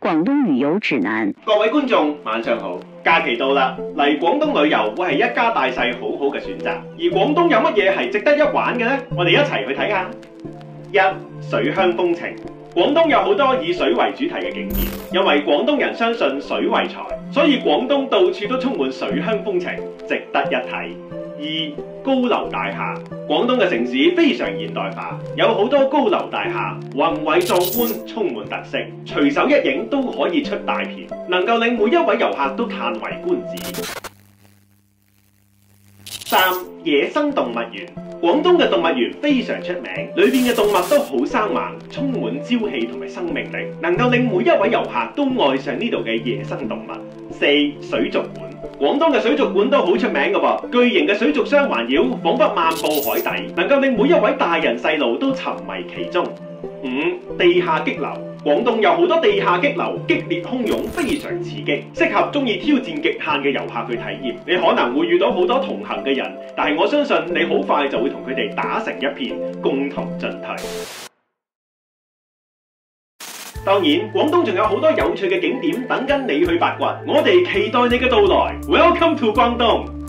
廣東旅遊指南。各位觀眾，晚上好！假期到啦，嚟廣東旅遊會係一家大細好好嘅選擇。而廣東有乜嘢係值得一玩嘅呢？我哋一齊去睇下。一、水鄉風情。廣東有好多以水為主題嘅景點，因為廣東人相信水為財，所以廣東到處都充滿水鄉風情，值得一睇。二、高樓大廈。廣東嘅城市非常現代化，有好多高樓大廈，宏偉壯觀，充滿特色，隨手一影都可以出大片，能夠令每一位遊客都嘆為觀止。三、野生動物園。廣東嘅動物園非常出名，裏邊嘅動物都好生猛，充滿朝氣同埋生命力，能夠令每一位遊客都愛上呢度嘅野生動物。四、水族館。廣東嘅水族館都好出名嘅噃，巨型嘅水族箱環繞，彷彿漫步海底，能夠令每一位大人細路都沉迷其中。五、地下激流。廣東有好多地下激流，激烈洶湧，非常刺激，適合中意挑戰極限嘅遊客去體驗。你可能會遇到好多同行嘅人，但係我相信你好快就會同佢哋打成一片，共同進退。當然，廣東仲有好多有趣嘅景點等緊你去發掘，我哋期待你嘅到來。Welcome to 廣東。